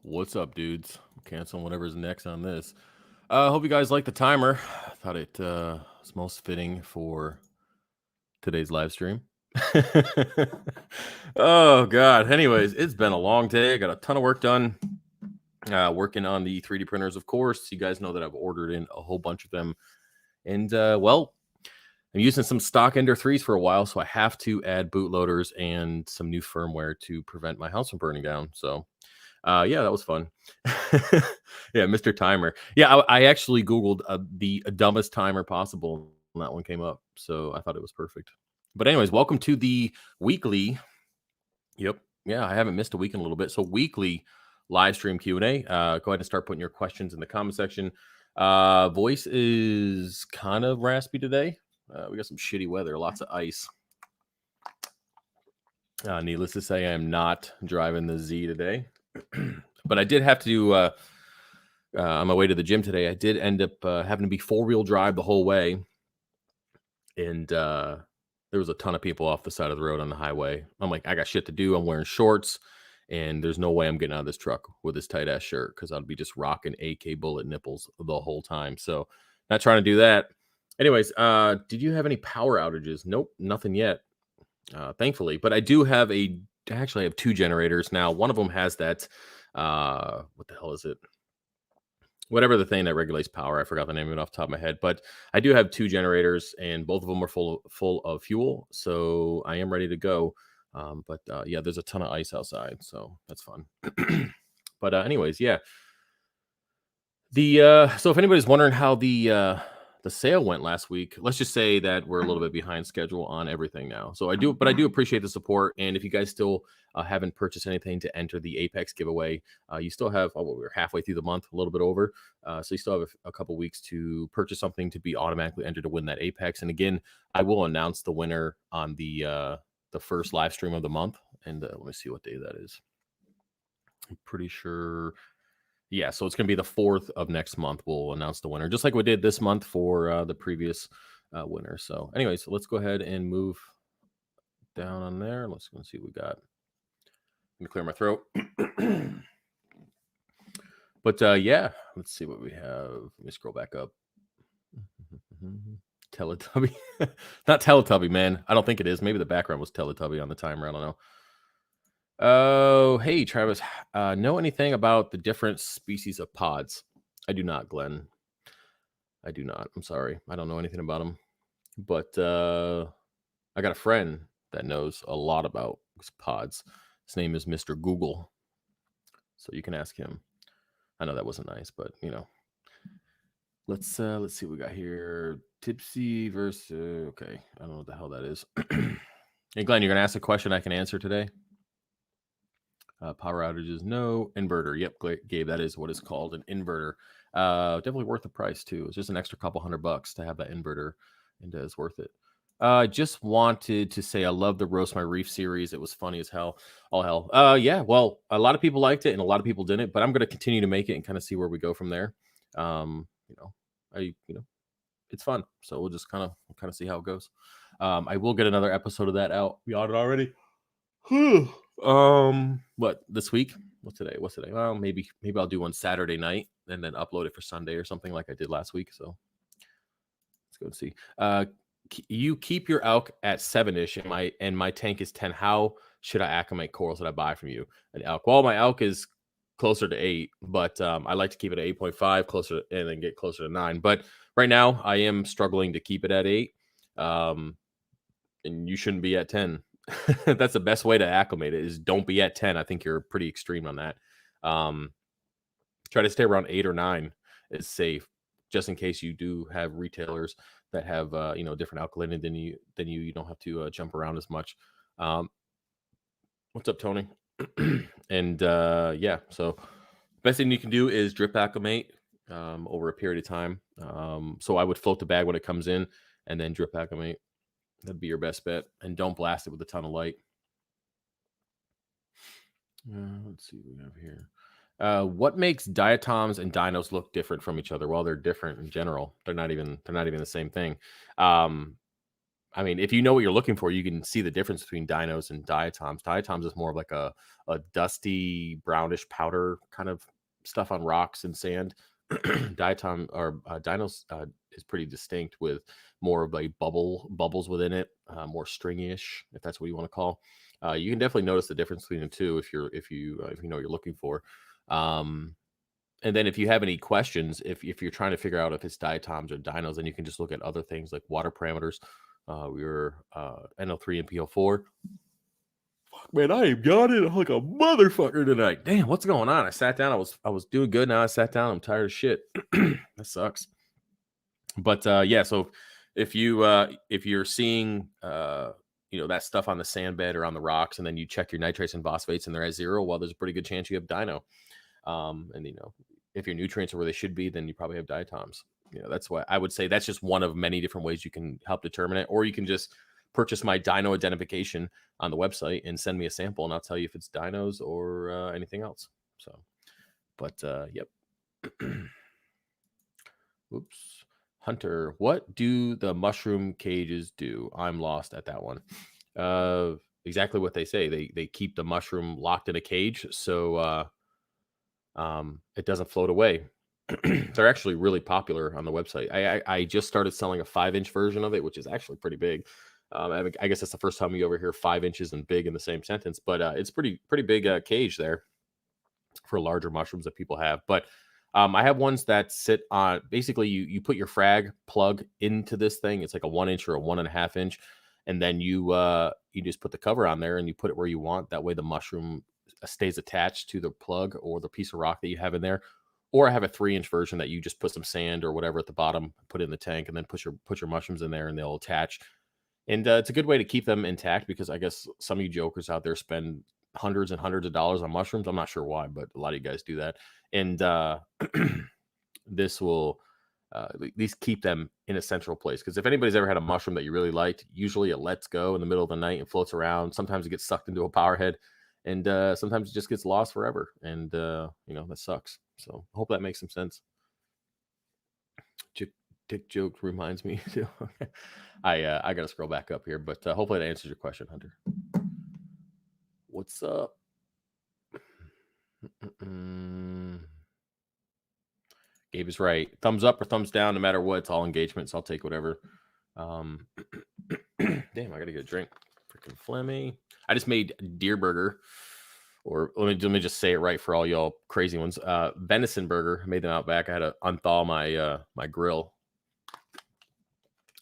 What's up, dudes? Cancel whatever's next on this. Hope you guys like the timer. I thought it was most fitting for today's live stream. Oh, God. Anyways, it's been a long day. I got a ton of work done. Working on the 3D printers, of course. You guys know that I've ordered in a whole bunch of them. And, well, I'm using some stock Ender 3s for a while, so I have to add bootloaders and some new firmware to prevent my house from burning down. So, yeah, that was fun. Yeah, Mr. Timer. Yeah, I actually Googled the dumbest timer possible, and that one came up. So I thought it was perfect. But anyways, welcome to the weekly. Yep. Yeah, I haven't missed a week in a little bit. So weekly live stream Q&A. Go ahead and start putting your questions in the comment section. Voice is kind of raspy today. We got some shitty weather, lots of ice. Needless to say, I am not driving the Z today. But I did have to, on my way to the gym today, I did end up having to be 4-wheel drive the whole way. And there was a ton of people off the side of the road on the highway. I'm like, I got shit to do. I'm wearing shorts. And there's no way I'm getting out of this truck with this tight-ass shirt because I'd be just rocking AK bullet nipples the whole time. So not trying to do that. Anyways, did you have any power outages? Nope, nothing yet, thankfully. But I do have actually I have 2 generators now. One of them has that, what the hell is it? Whatever the thing that regulates power. I forgot the name of it off the top of my head. But I do have 2 generators, and both of them are full of fuel. So I am ready to go. But yeah, there's a ton of ice outside, so that's fun. But anyways, yeah. So if anybody's wondering how the sale went last week, let's just say that we're a little bit behind schedule on everything now. So I do appreciate the support. And if you guys still haven't purchased anything to enter the Apex giveaway, you still have, we're halfway through the month, a little bit over. So you still have a couple weeks to purchase something to be automatically entered to win that Apex. And again, I will announce the winner on the first live stream of the month. And let me see what day that is. I'm pretty sure. Yeah, so it's going to be the 4th of next month. We'll announce the winner, just like we did this month for the previous winner. So anyways, let's go ahead and move down on there. Let's go see what we got. Let me clear my throat. But yeah, let's see what we have. Let me scroll back up. Teletubby. Not Teletubby, man. I don't think it is. Maybe the background was Teletubby on the timer. I don't know. Oh, hey, Travis. Know anything about the different species of pods? I do not, Glenn. I do not. I'm sorry. I don't know anything about them. But I got a friend that knows a lot about pods. His name is Mr. Google. So you can ask him. I know that wasn't nice, but you know. Let's see what we got here. Tipsy versus okay. I don't know what the hell that is. Hey Glenn, you're gonna ask a question I can answer today. Power outages, no. Inverter, yep, Gabe, that is what it's called, an inverter. Definitely worth the price too. It's just an extra couple $100 to have that inverter, and it's worth it. Just wanted to say I love the Roast My Reef series. It was funny as hell. All hell. Yeah, well, a lot of people liked it and a lot of people didn't, but I'm going to continue to make it and kind of see where we go from there. You know, it's fun, so we'll just kind of see how it goes. I will get another episode of that out. We on it already. What this week? What's today? Well, maybe I'll do one Saturday night and then upload it for Sunday or something like I did last week. So let's go and see. You keep your elk at 7-ish, and my tank is 10. How should I acclimate corals that I buy from you? An elk. Well, my elk is closer to 8, but I like to keep it at 8.5, closer, and then get closer to 9. But right now, I am struggling to keep it at 8. And you shouldn't be at 10. That's the best way to acclimate it, is don't be at 10. I think you're pretty extreme on that. Try to stay around 8 or 9 is safe, just in case you do have retailers that have different alkalinity than you don't have to jump around as much. What's up, Tony? And yeah, so best thing you can do is drip acclimate over a period of time. So I would float the bag when it comes in and then drip acclimate. That'd be your best bet. And don't blast it with a ton of light. Let's see what we have here. What makes diatoms and dinos look different from each other? Well, they're different in general. They're not even the same thing. I mean, if you know what you're looking for, you can see the difference between dinos and diatoms. Diatoms is more of like a dusty brownish powder kind of stuff on rocks and sand. Dinos is pretty distinct, with more of like bubbles within it, more stringy-ish, if that's what you want to call. You can definitely notice the difference between the two if you know what you're looking for. And then if you have any questions, if you're trying to figure out if it's diatoms or dinos, then you can just look at other things like water parameters. We were NO3 and PO4. Fuck, man, I am yawning like a motherfucker tonight. Damn, what's going on? I sat down. I was doing good. Now I sat down. I'm tired of shit. That sucks. But yeah, so if you're seeing that stuff on the sand bed or on the rocks, and then you check your nitrates and phosphates and they're at 0, well, there's a pretty good chance you have dino. And if your nutrients are where they should be, then you probably have diatoms. That's why I would say that's just one of many different ways you can help determine it. Or you can just purchase my dino identification on the website and send me a sample, and I'll tell you if it's dinos or anything else. So, but yep. Oops. Hunter, what do the mushroom cages do? I'm lost at that one. Exactly what they say. They keep the mushroom locked in a cage, so it doesn't float away. They're actually really popular on the website. I just started selling a 5-inch version of it, which is actually pretty big. I guess that's the first time you ever hear 5 inches and big in the same sentence, but it's pretty big cage there for larger mushrooms that people have. But I have ones that sit on, basically you put your frag plug into this thing. It's like a 1-inch or a 1.5 inch. And then you just put the cover on there and you put it where you want. That way the mushroom stays attached to the plug or the piece of rock that you have in there. Or I have a 3-inch version that you just put some sand or whatever at the bottom, put in the tank, and then put your mushrooms in there and they'll attach. And it's a good way to keep them intact, because I guess some of you jokers out there spend hundreds and hundreds of dollars on mushrooms. I'm not sure why, but a lot of you guys do that. And this will at least keep them in a central place. Because if anybody's ever had a mushroom that you really liked, usually it lets go in the middle of the night and floats around. Sometimes it gets sucked into a power head, and sometimes it just gets lost forever. And that sucks. So I hope that makes some sense. Dick joke reminds me too. I gotta scroll back up here, but hopefully that answers your question, Hunter. What's up? Gabe is right. Thumbs up or thumbs down, no matter what. It's all engagements. I'll take whatever. Damn, I gotta get a drink. Freaking phlegmy. I just made deer burger. or let me just say it right for all y'all crazy ones. Venison burger. I made them out back. I had to unthaw my my grill,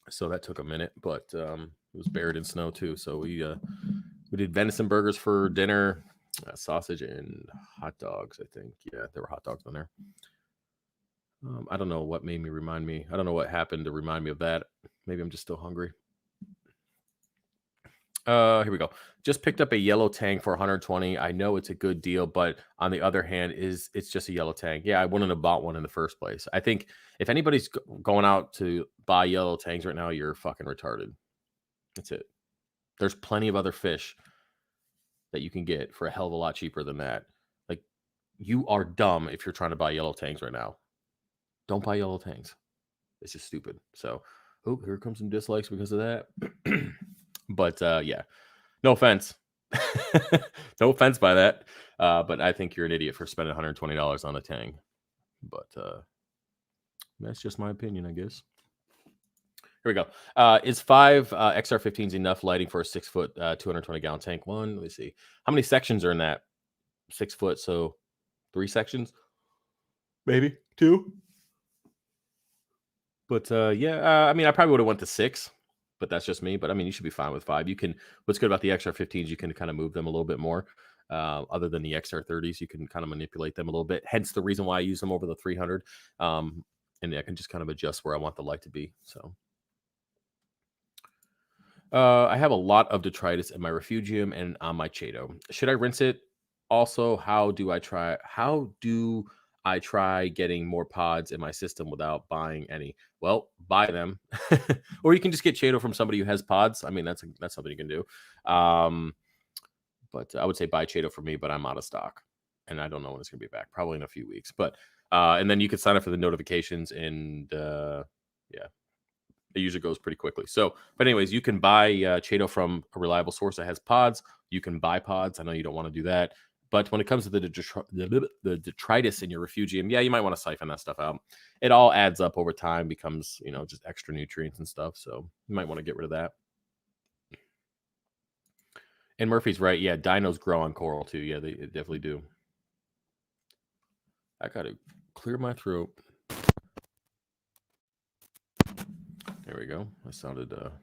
so that took a minute, but it was buried in snow too. So we did venison burgers for dinner, sausage and hot dogs. I think, yeah, there were hot dogs on there. I don't know what made me remind me. I don't know what happened to remind me of that. Maybe I'm just still hungry. Here we go. Just picked up a yellow tang for 120. I know it's a good deal, but on the other hand, it's just a yellow tang. Yeah, I wouldn't have bought one in the first place. I think if anybody's going out to buy yellow tangs right now, you're fucking retarded. That's it. There's plenty of other fish that you can get for a hell of a lot cheaper than that. Like, you are dumb if you're trying to buy yellow tangs right now. Don't buy yellow tangs. It's just stupid. So, oh, here comes some dislikes because of that. But yeah, no offense. No offense by that. But I think you're an idiot for spending $120 on a tang. But that's just my opinion, I guess. Here we go. Is 5 XR15s enough lighting for a 6 foot, 220 gallon tank? One, let me see. How many sections are in that 6 foot? So 3 sections, maybe 2. But yeah, I mean, I probably would have went to 6, but that's just me. But I mean, you should be fine with 5. You can. What's good about the XR15s? You can kind of move them a little bit more. Other than the XR30s, you can kind of manipulate them a little bit. Hence the reason why I use them over the 300. And I can just kind of adjust where I want the light to be. So. I have a lot of detritus in my refugium and on my chaeto. Should I rinse it? Also, how do I try getting more pods in my system without buying any? Well, buy them, or you can just get chaeto from somebody who has pods. I mean, that's something you can do. But I would say buy chaeto for me, but I'm out of stock, and I don't know when it's gonna be back. Probably in a few weeks. But and then you can sign up for the notifications, and yeah. It usually goes pretty quickly. So, but anyways, you can buy chaeto from a reliable source that has pods. You can buy pods. I know you don't want to do that. But when it comes to the detritus in your refugium, yeah, you might want to siphon that stuff out. It all adds up over time, becomes, just extra nutrients and stuff. So you might want to get rid of that. And Murphy's right. Yeah, dinos grow on coral too. Yeah, they definitely do. I got to clear my throat. There we go. I sounded a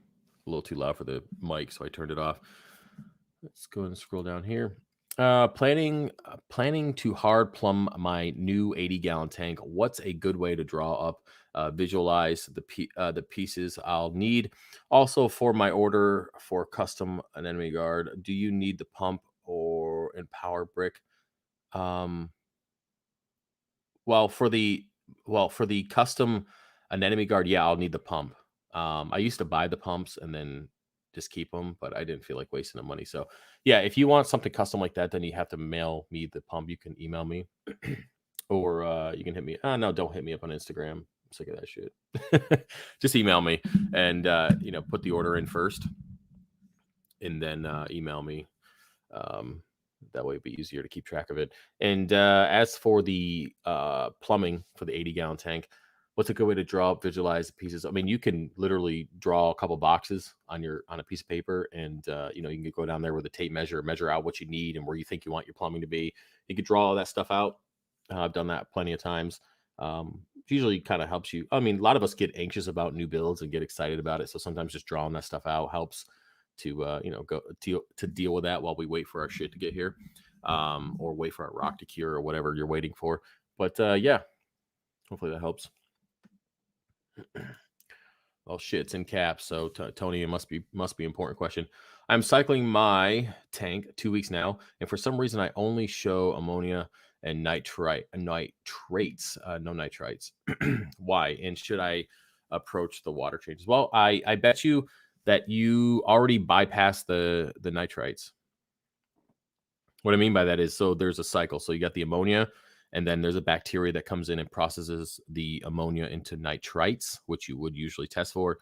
little too loud for the mic, so I turned it off. Let's go and scroll down here. Planning to hard plumb my new 80-gallon tank. What's a good way to draw up, visualize the pieces I'll need? Also, for my order for custom anemone guard, do you need the pump or empower brick? Well, for the custom anemone guard, yeah, I'll need the pump. I used to buy the pumps and then just keep them, but I didn't feel like wasting the money. So yeah, if you want something custom like that, then you have to mail me the pump. You can email me or you can hit me. No, don't hit me up on Instagram. I'm sick of that shit. Just email me and put the order in first and then email me. That way it'd be easier to keep track of it. And as for the plumbing for the 80-gallon tank, what's a good way to draw up, visualize the pieces? I mean, you can literally draw a couple boxes on a piece of paper, and you can go down there with a tape measure out what you need and where you think you want your plumbing to be. You could draw all that stuff out. I've done that plenty of times. Usually kind of helps you. I mean, a lot of us get anxious about new builds and get excited about it. So sometimes just drawing that stuff out helps to go to deal with that while we wait for our shit to get here, or wait for our rock to cure or whatever you're waiting for. But yeah, hopefully that helps. Oh shit, it's in caps. So Tony, it must be important question. I'm cycling my tank 2 weeks now, and for some reason I only show ammonia and nitrates, no nitrites. Why? And should I approach the water changes? Well, I bet you that you already bypassed the nitrites. What I mean by that is, so there's a cycle. So you got the ammonia, and then there's a bacteria that comes in and processes the ammonia into nitrites, which you would usually test for.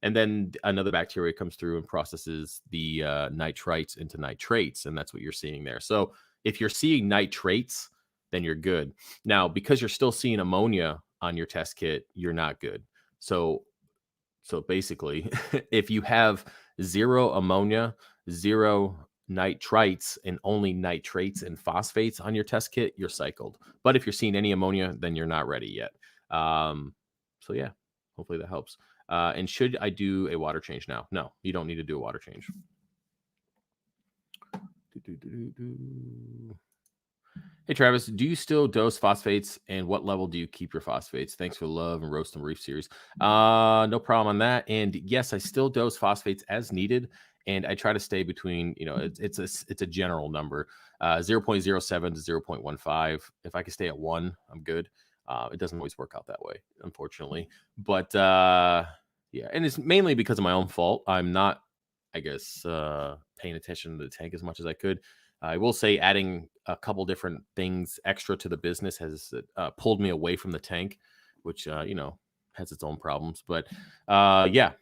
And then another bacteria comes through and processes the nitrites into nitrates. And that's what you're seeing there. So if you're seeing nitrates, then you're good. Now, because you're still seeing ammonia on your test kit, you're not good. So basically, if you have 0 ammonia, 0 nitrites and only nitrates and phosphates on your test kit, you're cycled. But if you're seeing any ammonia, then you're not ready yet. So yeah, hopefully that helps. And should I do a water change now? No, you don't need to do a water change. Hey, Travis, do you still dose phosphates, and what level do you keep your phosphates? Thanks for the love and roast and reef series. No problem on that. And yes, I still dose phosphates as needed, and I try to stay between, it's a general number, 0.07 to 0.15. If I can stay at 1, I'm good. It doesn't always work out that way, unfortunately. But yeah, and it's mainly because of my own fault. I'm not, I guess, paying attention to the tank as much as I could. I will say adding a couple different things extra to the business has pulled me away from the tank, which, has its own problems. But yeah,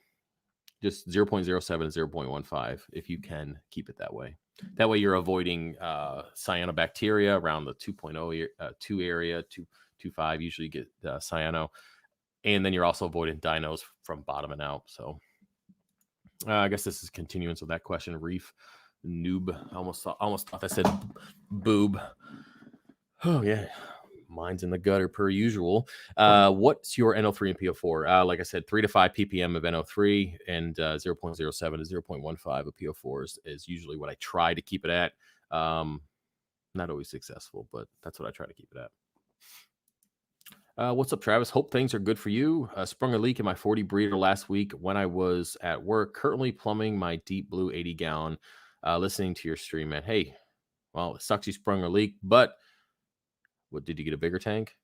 just 0.07 to 0.15 if you can keep it that way. That way you're avoiding cyanobacteria around the 2.0 2 area, 2.5 usually get cyano. And then you're also avoiding dinos from bottoming out. So I guess this is continuance of that question. Reef noob. I almost thought I said boob. Oh yeah, mine's in the gutter per usual. What's your NO3 and PO4? Like I said, 3 to 5 ppm of NO3 and 0.07 to 0.15 of PO4 is usually what I try to keep it at. Not always successful, but that's what I try to keep it at. What's up, Travis? Hope things are good for you. Sprung a leak in my 40 breeder last week when I was at work. Currently plumbing my deep blue 80-gallon. Listening to your stream, man. Hey, well, it sucks you sprung a leak, but what, did you get a bigger tank?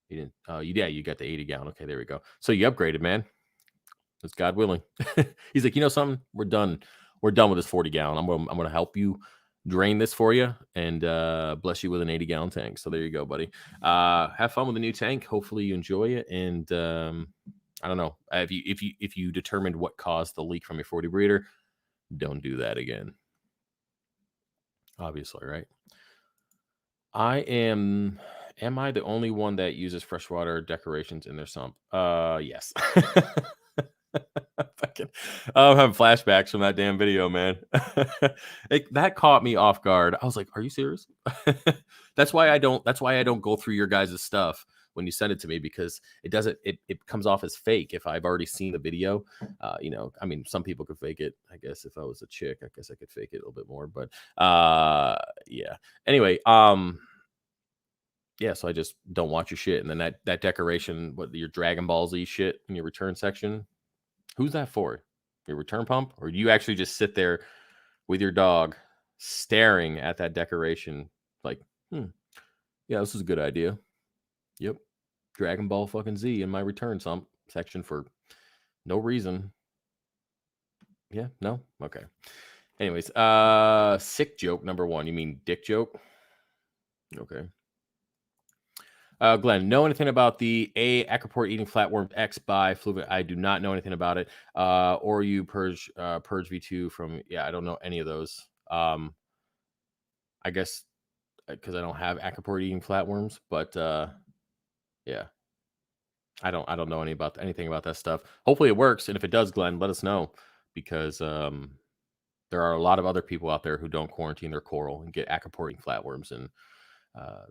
You didn't. Yeah, you got the 80-gallon. Okay, there we go. So you upgraded, man. It's God willing. He's like, you know something? We're done. We're done with this 40-gallon. I'm gonna help you drain this for you and bless you with an 80-gallon tank. So there you go, buddy. Have fun with the new tank. Hopefully you enjoy it. And I don't know if you determined what caused the leak from your 40 breeder, don't do that again. Obviously, right? Am I the only one that uses freshwater decorations in their sump? Yes. I'm having flashbacks from that damn video, man. That caught me off guard. I was like, "Are you serious?" That's why I don't go through your guys' stuff when you send it to me, because it comes off as fake if I've already seen the video. I mean, some people could fake it. I guess if I was a chick, I guess I could fake it a little bit more. But yeah. Anyway, yeah, so I just don't watch your shit. And then that decoration, your Dragon Ball Z shit in your return section, who's that for? Your return pump? Or do you actually just sit there with your dog staring at that decoration like, yeah, this is a good idea. Yep. Dragon Ball fucking Z in my return section for no reason. Yeah, no? Okay. Anyways, sick joke number 1. You mean dick joke? Okay. Glenn, know anything about the Acroport eating flatworm X by Fluvium? I do not know anything about it. Or you purge V2 from, I don't know any of those. I guess because I don't have Acroport eating flatworms, but yeah, I don't know anything about that stuff. Hopefully it works, and if it does, Glenn, let us know, because there are a lot of other people out there who don't quarantine their coral and get Acroport eating flatworms, and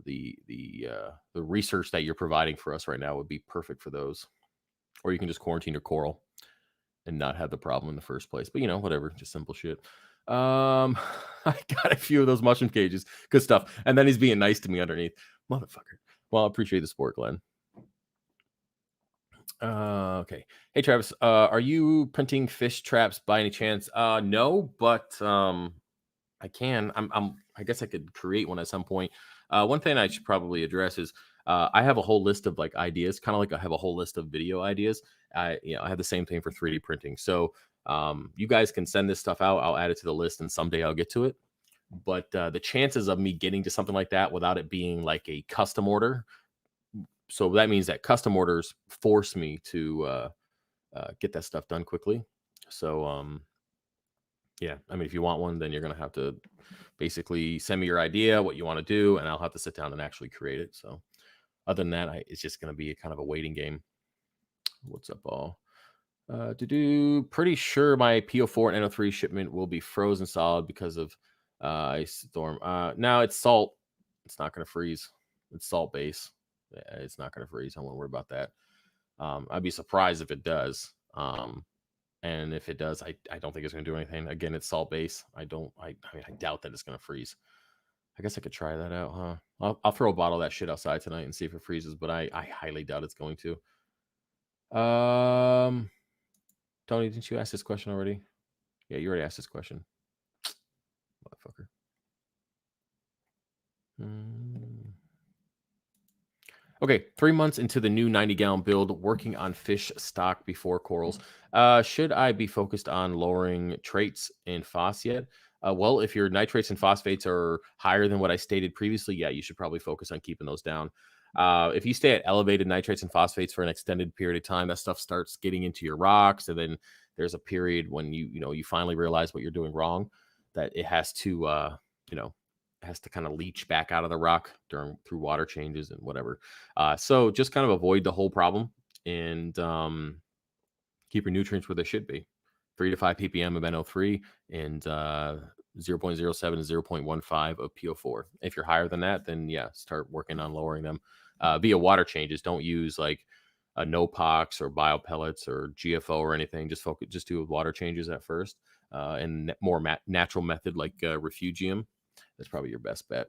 the research that you're providing for us right now would be perfect for those. Or you can just quarantine your coral and not have the problem in the first place. But whatever, just simple shit. I got a few of those mushroom cages. Good stuff. And then he's being nice to me underneath. Motherfucker. Well, I appreciate the support, Glenn. Okay. Hey, Travis, are you printing fish traps by any chance? No, but I can. I guess I could create one at some point. One thing I should probably address is I have a whole list of ideas, kind of like I have a whole list of video ideas. I have the same thing for 3D printing. So you guys can send this stuff out. I'll add it to the list, and someday I'll get to it. But the chances of me getting to something like that without it being like a custom order, so that means that custom orders force me to get that stuff done quickly. So yeah, I mean, if you want one, then you're going to have to basically send me your idea, what you want to do, and I'll have to sit down and actually create it. So other than that, it's just going to be kind of a waiting game. What's up, all? Pretty sure my PO4 and NO3 shipment will be frozen solid because of ice storm. Now it's salt. It's not going to freeze. It's salt base. It's not going to freeze. I won't worry about that. I'd be surprised if it does. And if it does, I don't think it's going to do anything. Again, it's salt base. I mean, I doubt that it's going to freeze. I guess I could try that out, huh? I'll throw a bottle of that shit outside tonight and see if it freezes, but I highly doubt it's going to. Tony, didn't you ask this question already? Yeah, you already asked this question. Motherfucker. Okay, 3 months into the new 90-gallon build, working on fish stock before corals. Should I be focused on lowering traits in phos yet? Well, if your nitrates and phosphates are higher than what I stated previously, yeah, you should probably focus on keeping those down. If you stay at elevated nitrates and phosphates for an extended period of time, that stuff starts getting into your rocks, and then there's a period when you finally realize what you're doing wrong, that it has to has to kind of leach back out of the rock through water changes and whatever. So just kind of avoid the whole problem and keep your nutrients where they should be. 3 to 5 ppm of NO3 and 0.07 to 0.15 of PO4. If you're higher than that, then yeah, start working on lowering them via water changes. Don't use like a no-pox or biopellets or GFO or anything. Just do water changes at first, and more natural method like Refugium. That's probably your best bet.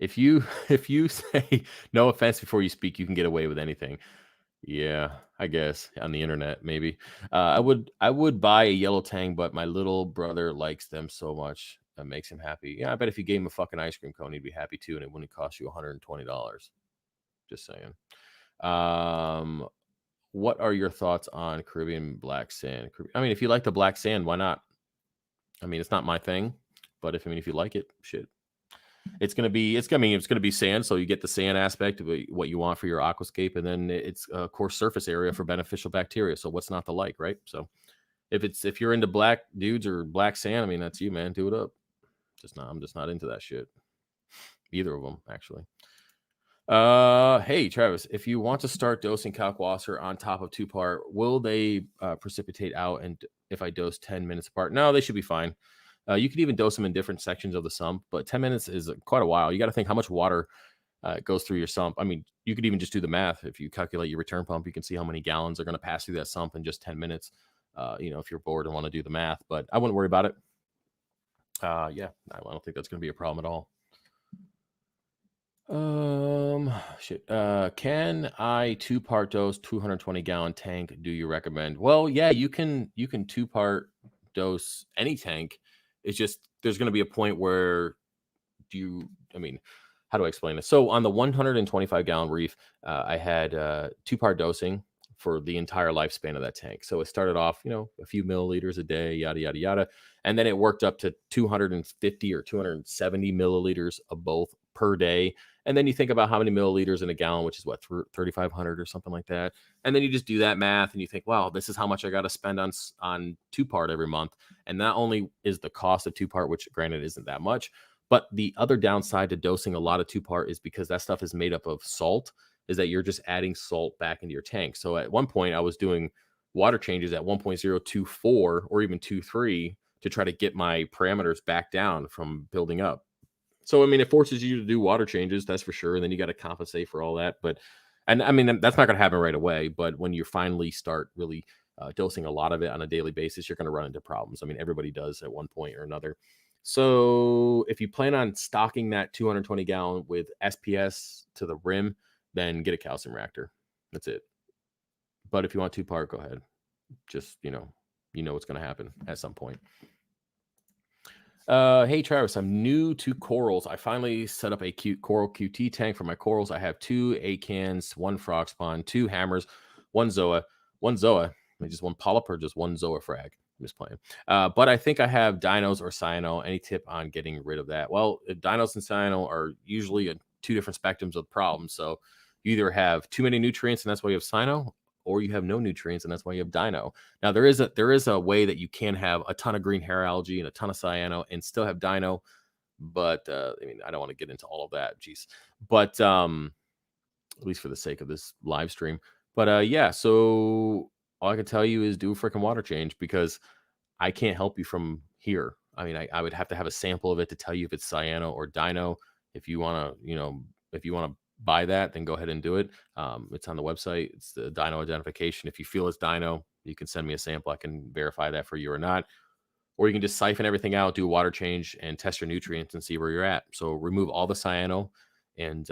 If you say no offense before you speak, you can get away with anything. Yeah, I guess on the internet maybe. I would buy a yellow tang, but my little brother likes them so much that makes him happy. Yeah, I bet if you gave him a fucking ice cream cone, he'd be happy too, and it wouldn't cost you $120. Just saying. What are your thoughts on Caribbean black sand? I mean, if you like the black sand, why not? I mean, it's not my thing, but if you like it, shit. It's gonna be sand, so you get the sand aspect of what you want for your aquascape, and then it's a coarse surface area for beneficial bacteria. So what's not to like, right? So if you're into black dudes or black sand, I mean that's you, man. Do it up. I'm just not into that shit. Either of them, actually. Hey Travis, if you want to start dosing kalkwasser on top of 2-part, will they precipitate out? And if I dose 10 minutes apart, no, they should be fine. You could even dose them in different sections of the sump, but 10 minutes is quite a while. You got to think how much water goes through your sump. I mean, you could even just do the math. If you calculate your return pump, you can see how many gallons are going to pass through that sump in just 10 minutes. If you're bored and want to do the math, but I wouldn't worry about it. Yeah, I don't think that's going to be a problem at all. Shit. Can I 2-part dose 220-gallon tank? Do you recommend? Well, yeah, you can 2-part dose any tank. It's just there's going to be a point where how do I explain this? So on the 125-gallon Reef, I had 2-part dosing for the entire lifespan of that tank. So it started off, a few milliliters a day, yada, yada, yada. And then it worked up to 250 or 270 milliliters of both per day. And then you think about how many milliliters in a gallon, which is what, 3,500 or something like that. And then you just do that math and you think, wow, this is how much I got to spend on 2-part every month. And not only is the cost of 2-part, which granted isn't that much, but the other downside to dosing a lot of 2-part is because that stuff is made up of salt, is that you're just adding salt back into your tank. So at one point I was doing water changes at 1.024 or even 2.3 to try to get my parameters back down from building up. So, it forces you to do water changes, that's for sure. And then you got to compensate for all that. That's not going to happen right away. But when you finally start really dosing a lot of it on a daily basis, you're going to run into problems. Everybody does at one point or another. So if you plan on stocking that 220-gallon with SPS to the rim, then get a calcium reactor. That's it. But if you want 2-part, go ahead. Just, what's going to happen at some point. Hey Travis, I'm new to corals. I finally set up a cute coral QT tank for my corals. I have 2 acans, 1 frog spawn, 2 hammers, 1 zoa, just 1 polyp or just 1 zoa frag. I'm just playing. But I think I have dinos or cyano. Any tip on getting rid of that? Well, dinos and cyano are usually 2 different spectrums of the problem. So you either have too many nutrients and that's why you have cyano, or you have no nutrients and that's why you have dino. Now there is a way that you can have a ton of green hair algae and a ton of cyano and still have dino, but I don't want to get into all of that. Jeez. But at least for the sake of this live stream. But yeah, so all I can tell you is do a freaking water change, because I can't help you from here. I mean, I would have to have a sample of it to tell you if it's cyano or dino. If you want to, if you want to buy that, then go ahead and do it. It's on the website. It's the dino identification. If you feel it's dino, you can send me a sample. I can verify that for you or not. Or you can just siphon everything out, do a water change, and test your nutrients and see where you're at. So remove all the cyano and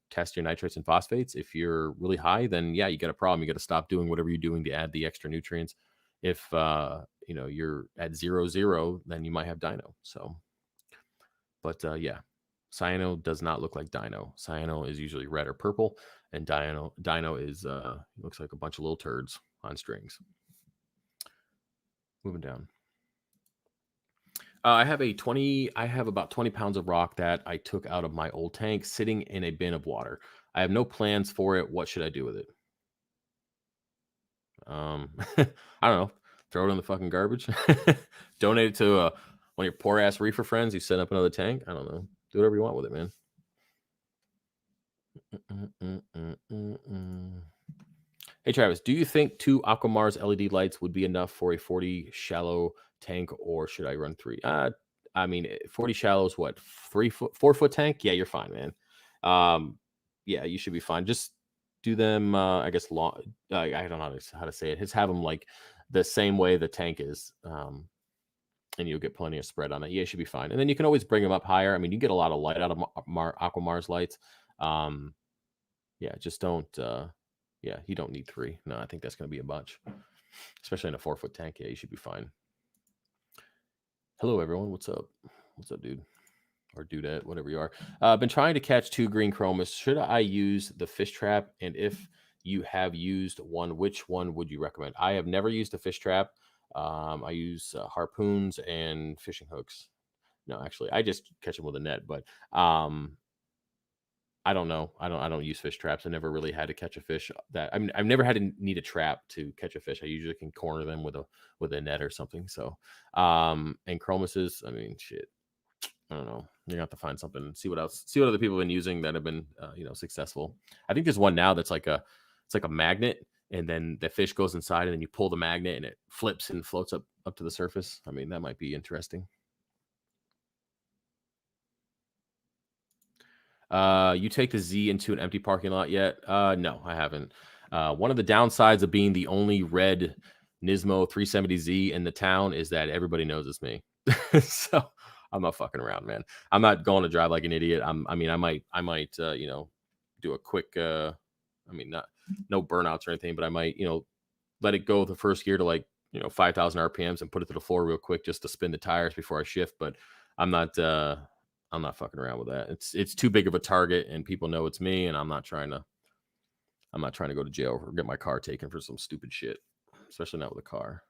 test your nitrates and phosphates. If you're really high, then yeah, you got a problem. You got to stop doing whatever you're doing to add the extra nutrients. If you're at 0, then you might have dino. So, but yeah, cyano does not look like dino. Cyano is usually red or purple, and dino is looks like a bunch of little turds on strings. Moving down. I have about 20 pounds of rock that I took out of my old tank sitting in a bin of water. I have no plans for it. What should I do with it? I don't know. Throw it in the fucking garbage. Donate it to one of your poor ass reefer friends who set up another tank. I don't know. Do whatever you want with it, man. Hey Travis, do you think 2 Aquamars LED lights would be enough for a 40 shallow tank, or should I run 3? I mean, 40 shallow is what, 4 foot tank? Yeah, you're fine, man. Yeah, you should be fine. Just do them, I guess, long. I don't know how to say it. Just have them like the same way the tank is, and you'll get plenty of spread on it. Yeah, you should be fine. And then you can always bring them up higher. I mean, you get a lot of light out of Aquamar's lights. Yeah, just don't. Yeah, you don't need 3. No, I think that's going to be a bunch, especially in a 4 foot tank. Yeah, you should be fine. Hello, everyone. What's up? What's up, dude? Or dudette, whatever you are. I've been trying to catch 2 green chromis. Should I use the fish trap? And if you have used one, which one would you recommend? I have never used a fish trap. I use harpoons and fishing hooks. No, actually, I just catch them with a net. But I don't know. I don't use fish traps. I never really had to catch a fish that, I mean, I've never had to need a trap to catch a fish. I usually can corner them with a net or something. So, and chromises, I mean, shit. I don't know. You're gonna have to find something, see what other people have been using that have been, successful. I think there's one now that's like it's like a magnet, and then the fish goes inside, and then you pull the magnet, and it flips and floats up to the surface. I mean, that might be interesting. You take the Z into an empty parking lot yet? No, I haven't. One of the downsides of being the only red Nismo 370Z in the town is that everybody knows it's me. So I'm not fucking around, man. I'm not going to drive like an idiot. I might, do a quick, no burnouts or anything, but I might, let it go the first gear to like, 5,000 RPMs and put it to the floor real quick just to spin the tires before I shift. But I'm not fucking around with that. It's too big of a target, and people know it's me, and I'm not trying to go to jail or get my car taken for some stupid shit, especially not with a car.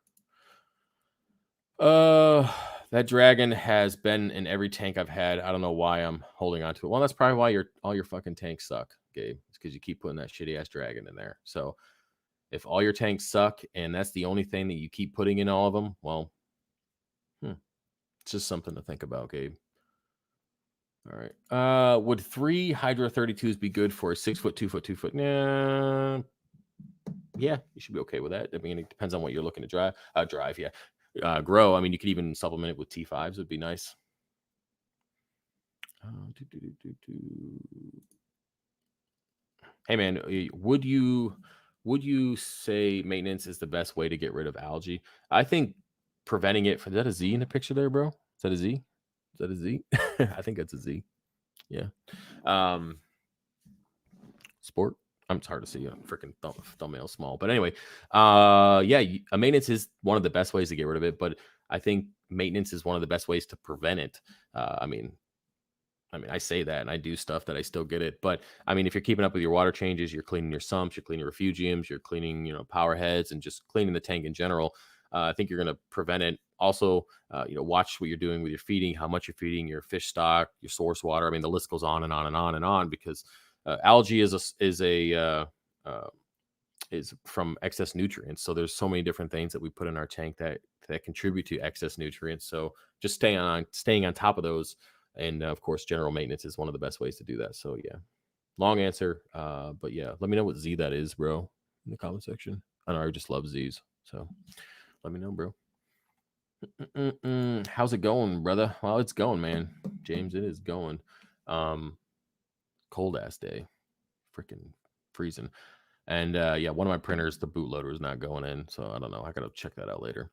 That dragon has been in every tank I've had. I don't know why I'm holding on to it. Well, that's probably why all your fucking tanks suck, Gabe. It's because you keep putting that shitty ass dragon in there. So if all your tanks suck and that's the only thing that you keep putting in all of them, well, it's just something to think about, Gabe. All right. Would 3 Hydra 32s be good for a 6 foot, 2 foot, 2 foot? Yeah, you should be okay with that. I mean, it depends on what you're looking to drive. Yeah. Grow. I mean, you could even supplement it with T5s. Would be nice. Hey, man, would you say maintenance is the best way to get rid of algae? I think preventing it. Is that a Z in the picture there, bro? Is that a Z? Is that a Z? I think that's a Z. Yeah. Sport. It's hard to see. Freaking thumbnail small. But anyway, yeah, maintenance is one of the best ways to get rid of it. But I think maintenance is one of the best ways to prevent it. I mean, I say that and I do stuff that I still get it. But I mean, if you're keeping up with your water changes, you're cleaning your sumps, you're cleaning Refugiums, you're cleaning, power heads, and just cleaning the tank in general, I think you're going to prevent it. Also, watch what you're doing with your feeding, how much you're feeding, your fish stock, your source water. I mean, the list goes on and on and on and on, because algae is from excess nutrients. So there's so many different things that we put in our tank that contribute to excess nutrients. So just staying on top of those. And of course, general maintenance is one of the best ways to do that. So yeah. Long answer. But yeah, let me know what Z that is, bro, in the comment section. I know I just love Z's, so let me know, bro. How's it going, brother? Well, it's going, man. James, it is going. Cold ass day, freaking freezing. And yeah, one of my printers, the bootloader, is not going in, so I don't know. I gotta check that out later.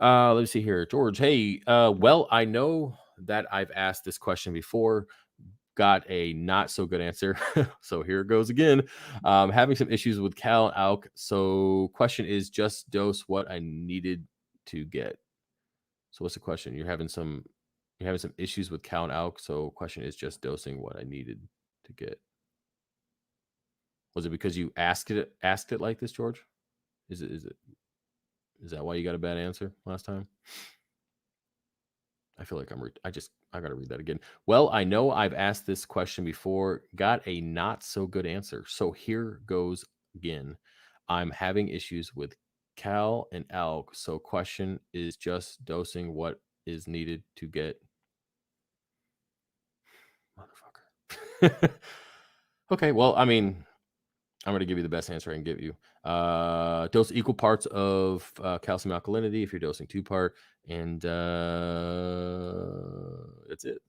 Let's see here, George. Hey, well, I know that I've asked this question before, got a not so good answer, so here it goes again. Having some issues with Cal and Alk. So, question is, just dose what I needed to get. So, what's the question? You're having some issues with Cal and Alk. So, question is, just dosing what I needed to get. Was it because you asked it like this, George? Is that why you got a bad answer last time? I feel like I got to read that again. Well, I know I've asked this question before, got a not so good answer. So here goes again. I'm having issues with Cal and Alk. So question is just dosing what is needed to get. Motherfucker. Okay, well, I mean, I'm going to give you the best answer I can give you. Dose equal parts of calcium alkalinity if you're dosing 2-part, and that's it.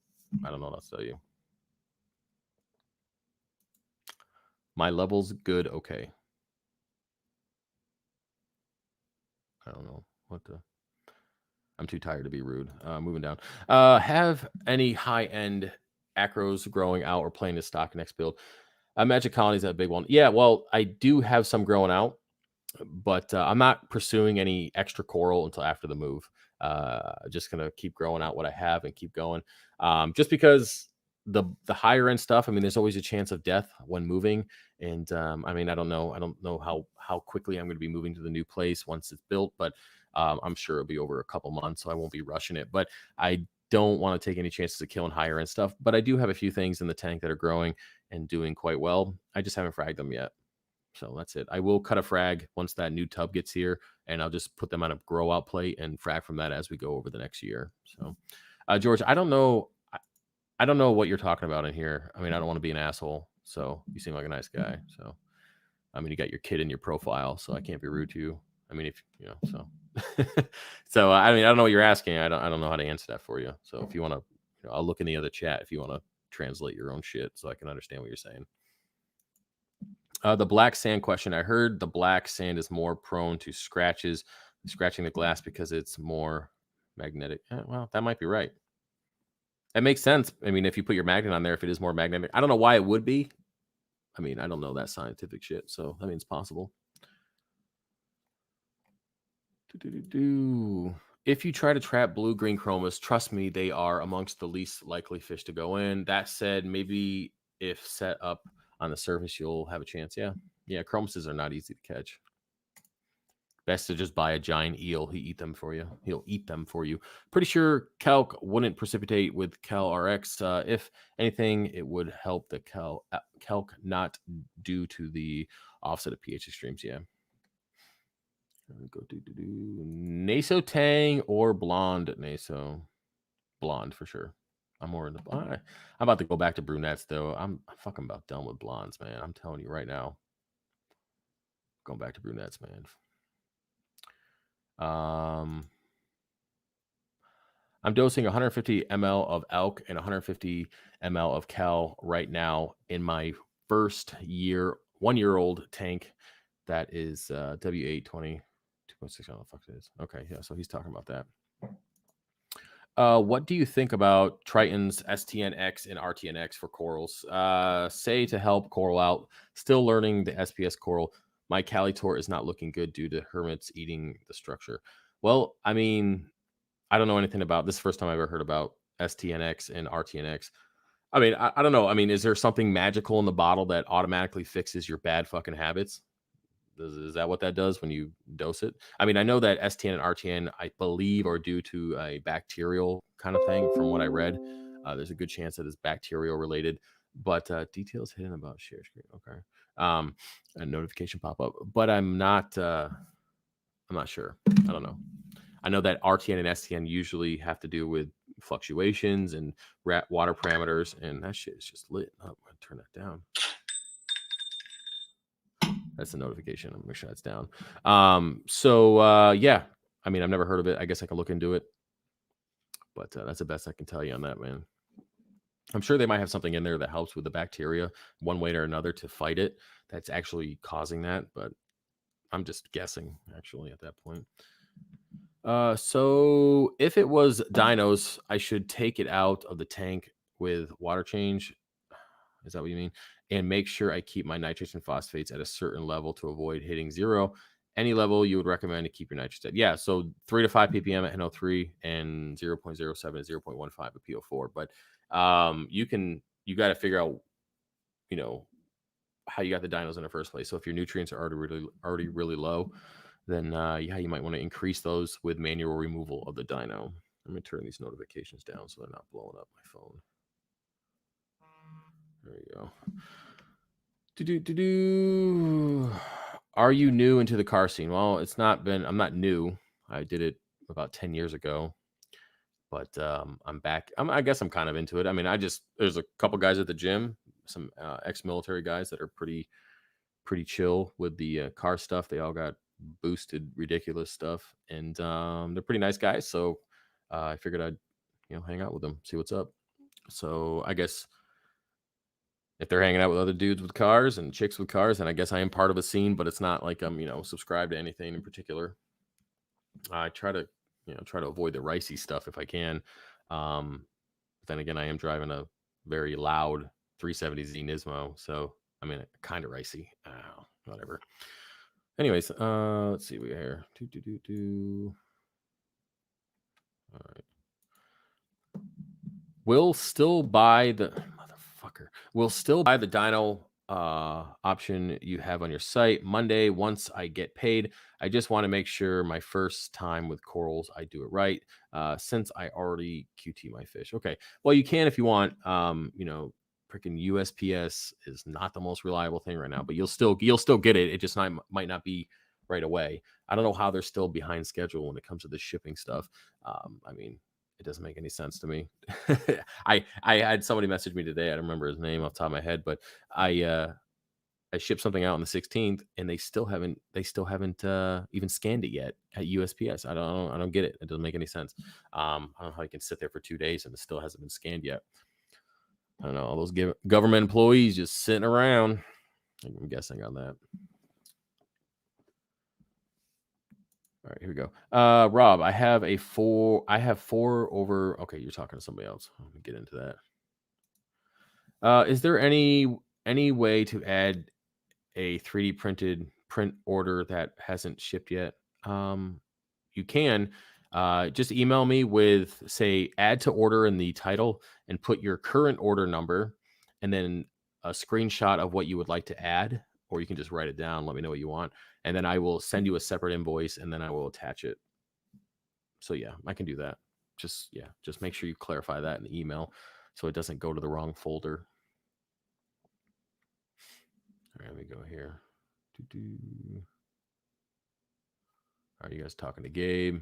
I don't know what else to tell you. My level's good. Okay. I don't know what the. I'm too tired to be rude. Moving down. Have any high-end acros growing out or planning to stock next build? Magic Colony's a big one. Yeah, well, I do have some growing out, but I'm not pursuing any extra coral until after the move. Just gonna keep growing out what I have and keep going. Just because the higher end stuff, I mean, there's always a chance of death when moving, and I mean, I don't know how quickly I'm going to be moving to the new place once it's built, but I'm sure it'll be over a couple months, so I won't be rushing it. But I don't want to take any chances of killing higher end stuff. But I do have a few things in the tank that are growing and doing quite well. I just haven't fragged them yet. So that's it. I will cut a frag once that new tub gets here, and I'll just put them on a grow out plate and frag from that as we go over the next year. So, George, I don't know. I don't know what you're talking about in here. I mean, I don't want to be an asshole. So you seem like a nice guy. So, I mean, you got your kid in your profile, so I can't be rude to you. I mean, if you know, so. So I mean, I don't know what you're asking. I don't know how to answer that for you. So if you want to, I'll look in the other chat if you want to translate your own shit so I can understand what you're saying. The black sand question. I heard the black sand is more prone to scratching the glass because it's more magnetic. Well, that might be right. That makes sense. I mean, if you put your magnet on there, if it is more magnetic, I don't know why it would be. I mean, I don't know that scientific shit, so I mean, it's possible. If you try to trap blue-green chromas, trust me, they are amongst the least likely fish to go in. That said, maybe if set up on the surface, you'll have a chance. Yeah, chromuses are not easy to catch. Best to just buy a giant eel. He'll eat them for you. Pretty sure calc wouldn't precipitate with cal RX. If anything, it would help the calc not due to the offset of pH extremes. Yeah. Go Naso Tang or blonde Naso. Blonde for sure. I'm more into. I'm about to go back to brunettes though. I'm fucking about done with blondes, man. I'm telling you right now. Going back to brunettes, man. I'm dosing 150 ml of elk and 150 ml of cal right now in my first 1-year-old tank. That is W820 2.6. I don't know what the fuck it is. Okay, yeah. So he's talking about that. What do you think about Triton's STNX and RTNX for corals? Say to help coral out. Still learning the SPS coral. My Calitor is not looking good due to hermits eating the structure. Well, I mean, I don't know anything about this. First time I ever heard about STNX and RTNX. I mean, I don't know. I mean, is there something magical in the bottle that automatically fixes your bad fucking habits? Is that what that does when you dose it? I mean, I know that STN and RTN, I believe, are due to a bacterial kind of thing from what I read. There's a good chance that it's bacterial related, but details hidden about share screen. Okay. A notification pop up, but I'm not sure. I don't know. I know that RTN and STN usually have to do with fluctuations and water parameters, and that shit is just lit up. I'm gonna turn that down. That's the notification. I'm make sure that's down. Yeah, I mean, I've never heard of it. I guess I can look into it, but that's the best I can tell you on that, man. I'm sure they might have something in there that helps with the bacteria one way or another to fight it. That's actually causing that, but I'm just guessing actually at that point. So if it was dinos, I should take it out of the tank with water change. Is that what you mean? And make sure I keep my nitrates and phosphates at a certain level to avoid hitting zero. Any level you would recommend to keep your nitrates at? Yeah, so 3 to 5 ppm at NO3 and 0.07 to 0.15 at PO4. But you got to figure out, you know, how you got the dinos in the first place. So if your nutrients are already really low, then yeah, you might want to increase those with manual removal of the dino. Let me turn these notifications down so they're not blowing up my phone. There you go. Are you new into the car scene? Well, I'm not new. I did it about 10 years ago, but I'm back. I guess I'm kind of into it. I mean, there's a couple guys at the gym, some ex-military guys that are pretty chill with the car stuff. They all got boosted, ridiculous stuff, and they're pretty nice guys. So I figured I'd hang out with them, see what's up. So I guess if they're hanging out with other dudes with cars and chicks with cars, then I guess I am part of a scene, but it's not like I'm subscribed to anything in particular. I try to avoid the ricey stuff if I can. But then again, I am driving a very loud 370Z Nismo, so I mean, kind of ricey. Whatever. Anyways, let's see what we got here. All right. We'll still buy the Dino option you have on your site Monday once I get paid. I just want to make sure my first time with corals I do it right, since I already QT my fish. Okay, well, you can if you want. Freaking USPS is not the most reliable thing right now, but you'll still get it. It just might not be right away. I don't know how they're still behind schedule when it comes to the shipping stuff. I mean, it doesn't make any sense to me. I had somebody message me today. I don't remember his name off the top of my head, but I shipped something out on the 16th, and they still haven't even scanned it yet at USPS. I don't get it. It doesn't make any sense. I don't know how you can sit there for 2 days and it still hasn't been scanned yet. I don't know, all those government employees just sitting around. I'm guessing on that. All right, here we go. Rob, I have 4 over. Okay, you're talking to somebody else. Let me get into that. Is there any way to add a 3D printed print order that hasn't shipped yet? You can. Just email me with, say, add to order in the title and put your current order number and then a screenshot of what you would like to add, or you can just write it down. Let me know what you want. And then I will send you a separate invoice and then I will attach it. So yeah, I can do that. Just make sure you clarify that in the email so it doesn't go to the wrong folder. All right, let me go here. Are you guys talking to Gabe?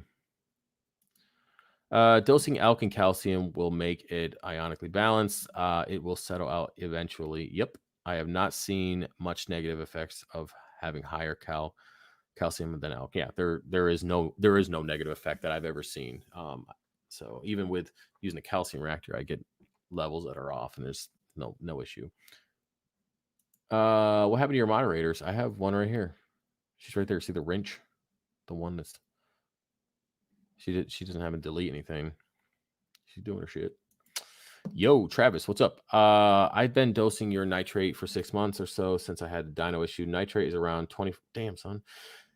Dosing alk and calcium will make it ionically balanced. It will settle out eventually. Yep. I have not seen much negative effects of having higher calcium than alk. Yeah, there is no negative effect that I've ever seen. So even with using the calcium reactor, I get levels that are off, and there's no issue. What happened to your moderators? I have one right here. She's right there. See the wrench? The one that's she doesn't have to delete anything. She's doing her shit. Yo, Travis, what's up? I've been dosing your nitrate for 6 months or so since I had the dino issue. Nitrate is around 20. Damn, son.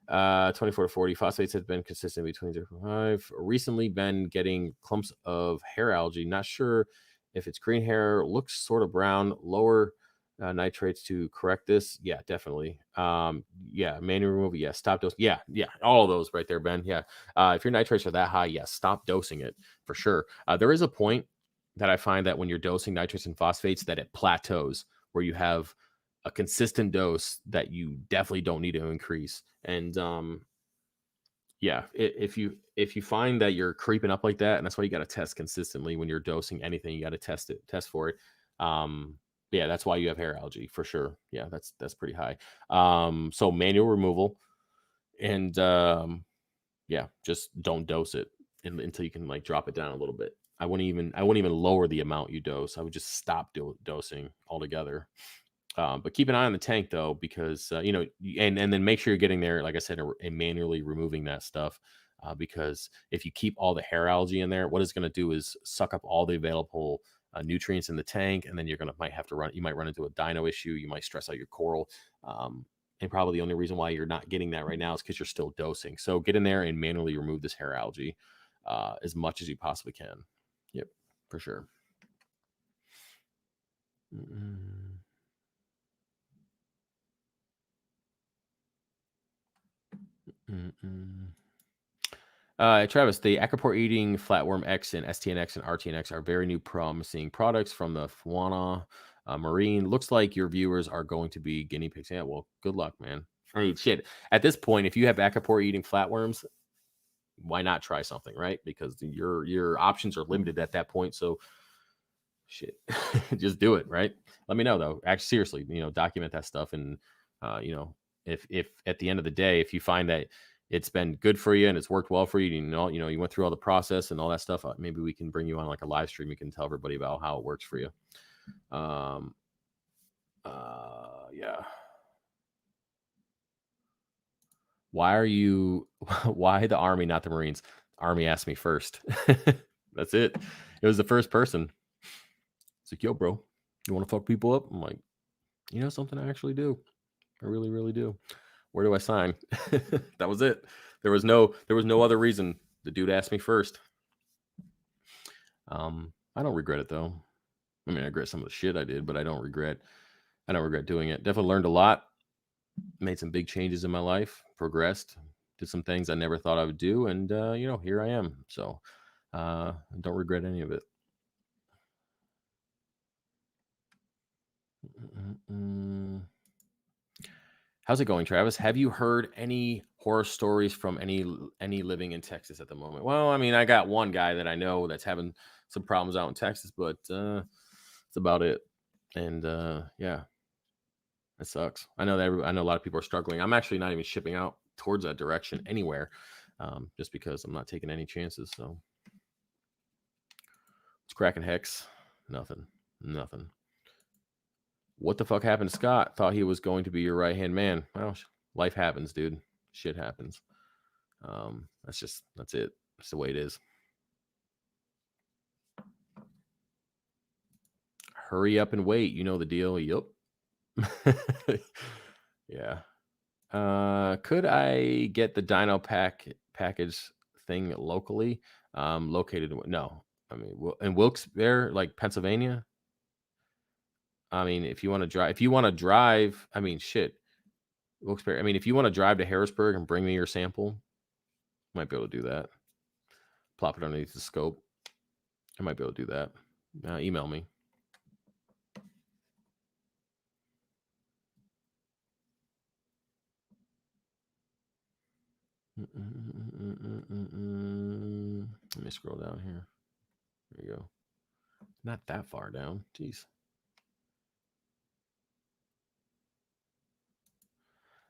24 to 40. Phosphates have been consistent between 0.5. Recently been getting clumps of hair algae. Not sure if it's green hair. Looks sort of brown. Lower nitrates to correct this. Yeah, definitely. Yeah, manual removal. Yeah, stop dose. Yeah, all of those right there, Ben. Yeah. If your nitrates are that high, yeah, stop dosing it for sure. There is a point that I find that when you're dosing nitrates and phosphates that it plateaus where you have a consistent dose that you definitely don't need to increase. And yeah, if you find that you're creeping up like that, and that's why you got to test consistently when you're dosing anything, you got to test for it. Yeah, that's why you have hair algae for sure. Yeah, that's pretty high. So manual removal, and yeah, just don't dose it until you can like drop it down a little bit. I wouldn't even lower the amount you dose. I would just stop dosing altogether. But keep an eye on the tank though, because and then make sure you're getting there, like I said, and manually removing that stuff. Because if you keep all the hair algae in there, what it's going to do is suck up all the available nutrients in the tank, and then you might run into a dino issue. You might stress out your coral. And probably the only reason why you're not getting that right now is because you're still dosing. So get in there and manually remove this hair algae as much as you possibly can. Yep, for sure. Mm-mm. Mm-mm. Travis, the Acropore eating Flatworm X and STNX and RTNX are very new promising products from the Fauna Marine. Looks like your viewers are going to be guinea pigs. Yeah, well, good luck, man. I mean, shit. At this point, if you have Acropore eating flatworms, why not try something, right? Because your options are limited at that point. So shit, just do it, right? Let me know though. Actually, seriously, document that stuff, and if at the end of the day, if you find that it's been good for you and it's worked well for you, you went through all the process and all that stuff, maybe we can bring you on like a live stream. You can tell everybody about how it works for you. Um, yeah. Why the Army, not the Marines? Army asked me first. That's it. It was the first person. It's like, yo, bro, you want to fuck people up? I'm like, something, I actually do. I really, really do. Where do I sign? That was it. There was no other reason. The dude asked me first. I don't regret it though. I mean, I regret some of the shit I did, but I don't regret doing it. Definitely learned a lot. Made some big changes in my life. Progressed. Did some things I never thought I would do, and here I am. So, I don't regret any of it. How's it going, Travis? Have you heard any horror stories from any living in Texas at the moment? Well, I mean, I got one guy that I know that's having some problems out in Texas, but that's about it. And yeah, it sucks. I know I know a lot of people are struggling. I'm actually not even shipping out towards that direction anywhere, just because I'm not taking any chances. So it's cracking hex. Nothing. What the fuck happened to Scott? Thought he was going to be your right hand man. Well, life happens, dude. Shit happens. That's it. That's the way it is. Hurry up and wait. You know the deal. Yup. Yeah. Could I get the Dino package thing locally? Located no. I mean, in Wilkes-Barre, like Pennsylvania. I mean, if you want to drive, I mean, shit. Wilkes-Barre. I mean, if you want to drive to Harrisburg and bring me your sample, might be able to do that. Plop it underneath the scope. I might be able to do that. Email me. Let me scroll down here. There you go. Not that far down. Jeez.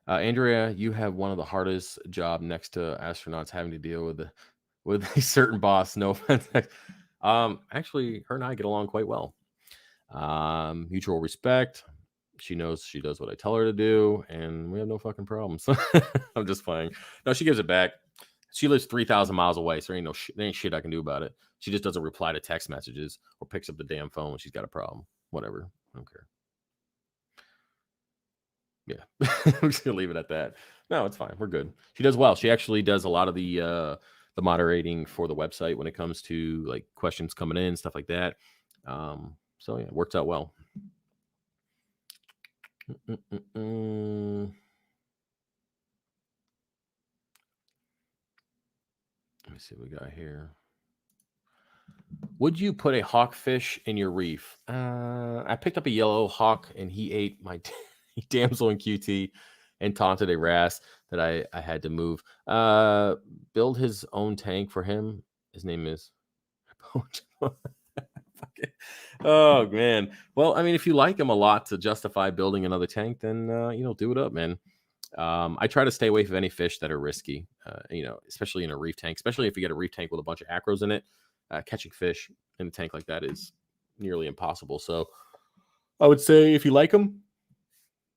Andrea, you have one of the hardest job next to astronauts, having to deal with a certain boss. No offense. Actually, her and I get along quite well. Mutual respect. She knows she does what I tell her to do, and we have no fucking problems. I'm just playing. No, she gives it back. She lives 3,000 miles away, so there ain't shit I can do about it. She just doesn't reply to text messages or picks up the damn phone when she's got a problem. Whatever. I don't care. Yeah. I'm just gonna leave it at that. No, it's fine. We're good. She does well. She actually does a lot of the moderating for the website when it comes to like questions coming in, stuff like that. So yeah, it works out well. Let me see what we got here. Would you put a hawkfish in your reef? I picked up a yellow hawk and he ate my damsel in QT and taunted a wrasse that I had to move. Build his own tank for him. His name is Oh man. Well, I mean, if you like them a lot to justify building another tank, then do it up, man. I try to stay away from any fish that are risky. Especially in a reef tank. Especially if you get a reef tank with a bunch of acros in it. Catching fish in a tank like that is nearly impossible. So I would say if you like them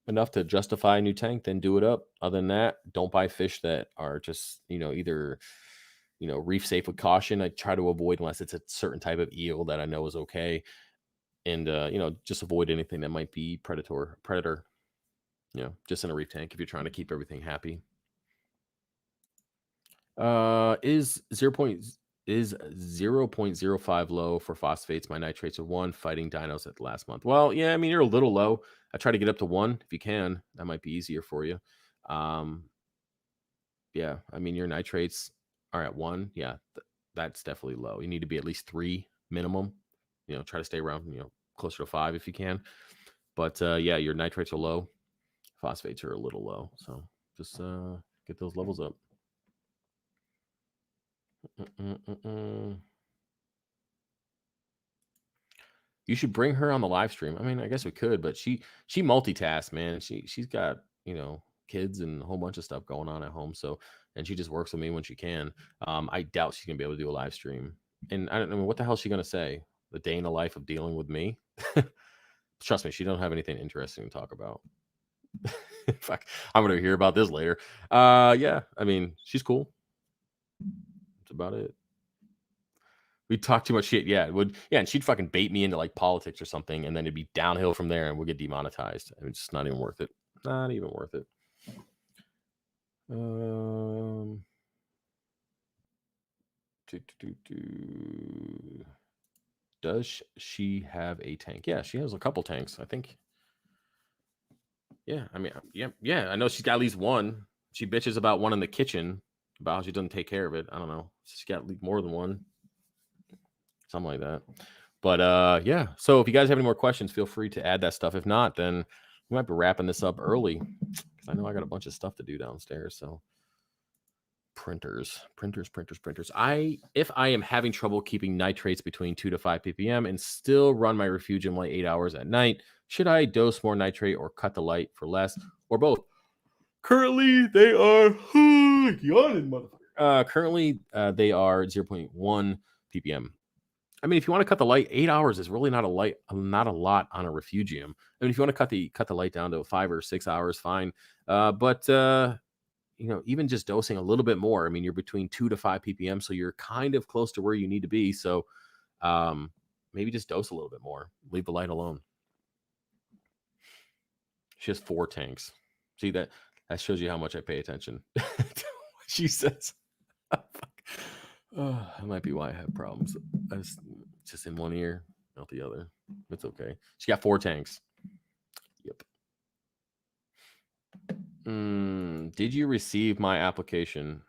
enough to justify a new tank, then do it up. Other than that, don't buy fish that are just either reef safe with caution. I try to avoid unless it's a certain type of eel that I know is okay, and just avoid anything that might be predator. Just in a reef tank if you're trying to keep everything happy. Is 0.05 low for phosphates. My nitrates are 1. Fighting dinos at the last month. Well, yeah, I mean you're a little low. I try to get up to 1 if you can. That might be easier for you. Um, yeah, I mean your nitrates are at 1. Yeah, that's definitely low. You need to be at least 3 minimum. Try to stay around closer to 5 if you can. But yeah, your nitrates are low. Phosphates are a little low, so just get those levels up. You should bring her on the live stream. I mean, I guess we could, but she multitasks, man. She's got kids and a whole bunch of stuff going on at home. So, and she just works with me when she can. I doubt she's gonna be able to do a live stream. And I don't know what the hell is she gonna say. The day in the life of dealing with me. Trust me, she don't have anything interesting to talk about. Fuck, I'm gonna hear about this later. Yeah, I mean, she's cool. That's about it. We talk too much shit. Yeah, it would. Yeah, and she'd fucking bait me into like politics or something, and then it'd be downhill from there, and we'll get demonetized. I mean, it's just not even worth it. Not even worth it. Does she have a tank? Yeah, she has a couple tanks, I think. Yeah, I mean, yeah. I know she's got at least one. She bitches about one in the kitchen about how she doesn't take care of it. I don't know. She's got more than one, something like that. But yeah. So if you guys have any more questions, feel free to add that stuff. If not, then we might be wrapping this up early because I know I got a bunch of stuff to do downstairs. So printers. If I am having trouble keeping nitrates between 2 to 5 ppm and still run my refugium like 8 hours at night, should I dose more nitrate or cut the light for less, or both? Currently, they are yawning, motherfucker. Currently, they are 0.1 ppm. I mean, if you want to cut the light, 8 hours is really not a lot on a refugium. I mean, if you want to cut the light down to 5 or 6 hours, fine. But even just dosing a little bit more. I mean, you're between 2 to 5 ppm, so you're kind of close to where you need to be. So maybe just dose a little bit more. Leave the light alone. She has 4 tanks. See that shows you how much I pay attention to what she says. That might be why I have problems. It's just in one ear, not the other. It's okay. She got 4 tanks. Yep. Did you receive my application?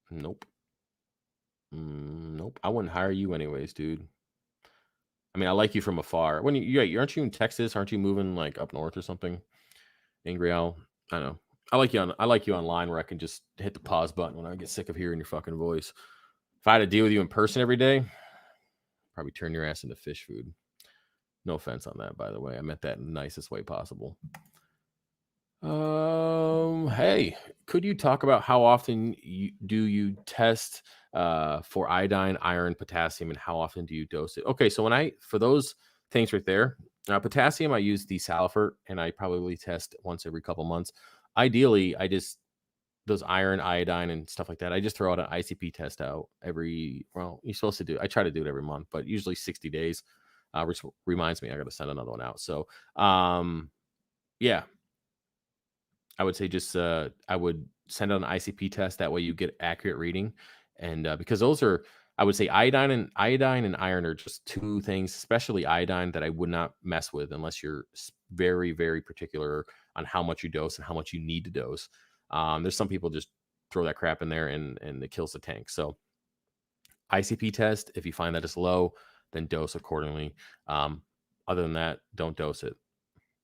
Nope. Nope. I wouldn't hire you anyways, dude. I mean, I like you from afar. When aren't you in Texas? Aren't you moving like up north or something? Angry Owl. I know. I like you online where I can just hit the pause button when I get sick of hearing your fucking voice. If I had to deal with you in person every day, probably turn your ass into fish food. No offense on that, by the way. I meant that in the nicest way possible. Hey, could you talk about how often do you test for iodine, iron, potassium, and how often do you dose it? Okay, so for those things right there, potassium, I use desalifert, and I probably test once every couple months. Ideally, those iron, iodine, and stuff like that, I just throw out an ICP test out you're supposed to do. I try to do it every month, but usually 60 days. Which reminds me, I got to send another one out. So, yeah. I would say just I would send out an ICP test. That way you get accurate reading, and because those are, I would say iodine and iron are just 2 things, especially iodine, that I would not mess with unless you're very, very particular on how much you dose and how much you need to dose. There's some people just throw that crap in there and it kills the tank. So ICP test. If you find that it's low, then dose accordingly. Other than that, don't dose it.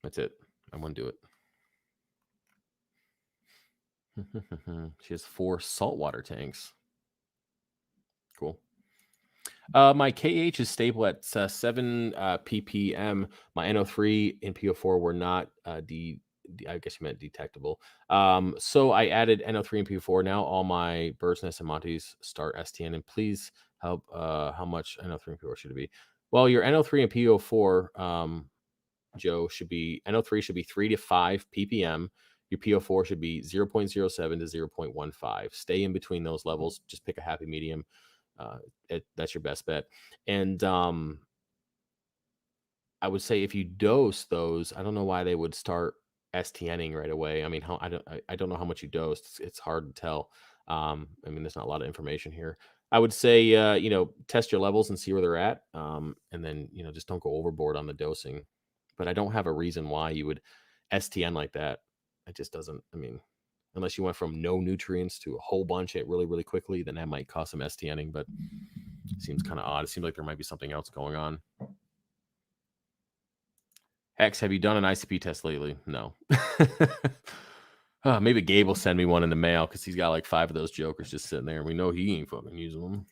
That's it. I wouldn't do it. She has 4 saltwater tanks. Cool. My KH is stable at 7 ppm. My NO3 and PO4 were not I guess you meant detectable. So I added NO3 and PO4. Now all my Bird's Nest and Montes start STN. And please help. How much NO3 and PO4 should it be? Well, your NO3 and PO4, Joe, should be NO3 should be 3 to 5 ppm. Your PO4 should be 0.07 to 0.15. Stay in between those levels. Just pick a happy medium. That's your best bet. And I would say if you dose those, I don't know why they would start STNing right away. I mean, I don't know how much you dosed. It's hard to tell. I mean, there's not a lot of information here. I would say, test your levels and see where they're at. And then, just don't go overboard on the dosing. But I don't have a reason why you would STN like that. It just doesn't, I mean, unless you went from no nutrients to a whole bunch it really, really quickly, then that might cause some STNing, but it seems kind of odd. It seems like there might be something else going on. Hex, have you done an ICP test lately? No. Maybe Gabe will send me one in the mail because he's got like 5 of those jokers just sitting there. And we know he ain't fucking using them.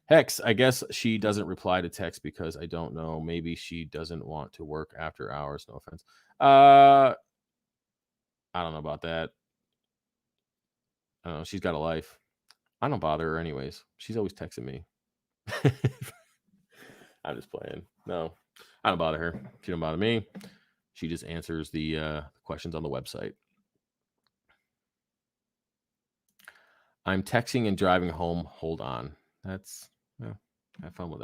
Hex, I guess she doesn't reply to text because I don't know. Maybe she doesn't want to work after hours. No offense. I don't know about that. I don't know. She's got a life. I don't bother her anyways. She's always texting me. I'm just playing. No, I don't bother her. She don't bother me. She just answers the questions on the website. I'm texting and driving home. Hold on. That's, have fun with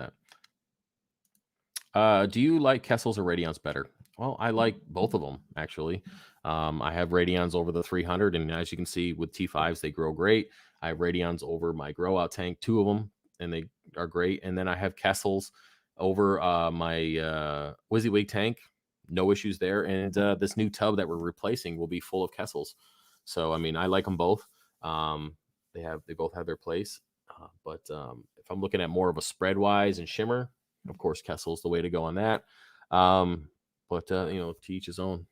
that. Do you like Kessels or Radions better? Well, I like both of them, actually. I have Radions over the 300, and as you can see with T5s, they grow great. I have Radions over my grow out tank, 2 of them, and they are great. And then I have Kessels over my WYSIWYG tank. No issues there. And this new tub that we're replacing will be full of Kessels. So, I mean, I like them both. They both have their place. But if I'm looking at more of a spread wise and shimmer, of course, Kessel's the way to go on that. But to each his own.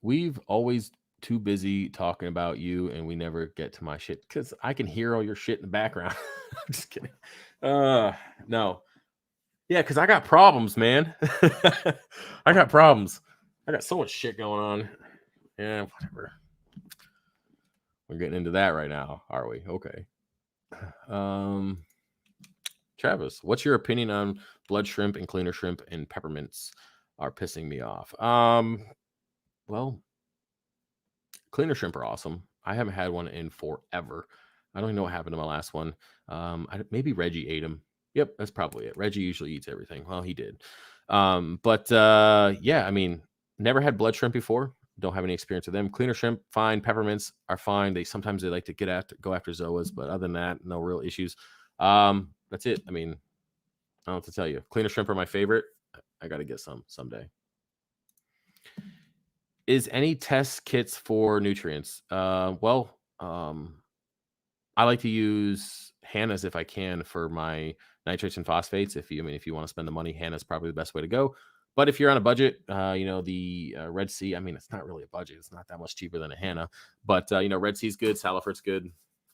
We've always too busy talking about you, and we never get to my shit because I can hear all your shit in the background. I'm just kidding. No. Yeah, because I got problems, man. I got problems. I got so much shit going on. Yeah, whatever. We're getting into that right now, are we? Okay. Travis, what's your opinion on blood shrimp and cleaner shrimp and peppermints are pissing me off? Well, cleaner shrimp are awesome. I haven't had one in forever. I don't even know what happened to my last one. Maybe Reggie ate them. Yep, that's probably it. Reggie usually eats everything. Well, he did. Yeah, I mean, never had blood shrimp before. Don't have any experience with them. Cleaner shrimp, fine. Peppermints are fine. They sometimes like to go after zoas, but other than that, no real issues. That's it. I mean, I don't know what to tell you. Cleaner shrimp are my favorite. I got to get some someday. Is any test kits for nutrients? Well, I like to use Hannah's if I can for my nitrates and phosphates. If you want to spend the money, Hannah's probably the best way to go. But if you're on a budget, the Red Sea, I mean, it's not really a budget. It's not that much cheaper than a Hannah. But, Red Sea's good. Salafert's good.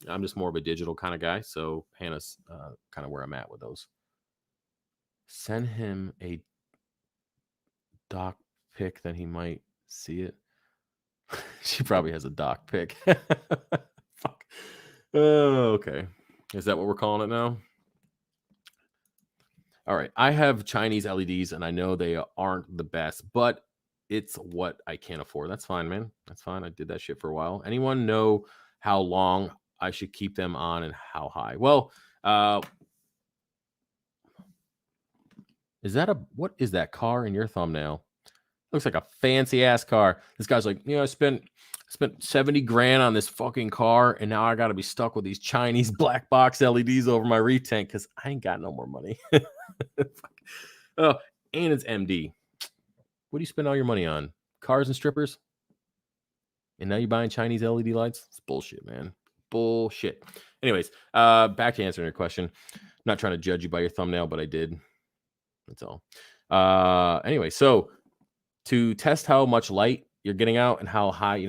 I'm just more of a digital kind of guy. So Hannah's kind of where I'm at with those. Send him a doc pic, then he might see it. She probably has a doc pic. Fuck. Oh, okay. Is that what we're calling it now? All right. I have Chinese LEDs, and I know they aren't the best, but it's what I can't afford. That's fine, man. That's fine. I did that shit for a while. Anyone know how long I should keep them on and how high? Well, what is that car in your thumbnail? Looks like a fancy ass car. This guy's like, I spent 70 grand on this fucking car, and now I got to be stuck with these Chinese black box LEDs over my reef tank because I ain't got no more money. Oh, and it's MD. What do you spend all your money on? Cars and strippers? And now you're buying Chinese LED lights? It's bullshit, man. Bullshit. Anyways, back to answering your question. I'm not trying to judge you by your thumbnail, but I did. That's all. Anyway, so to test how much light you're getting out and how high,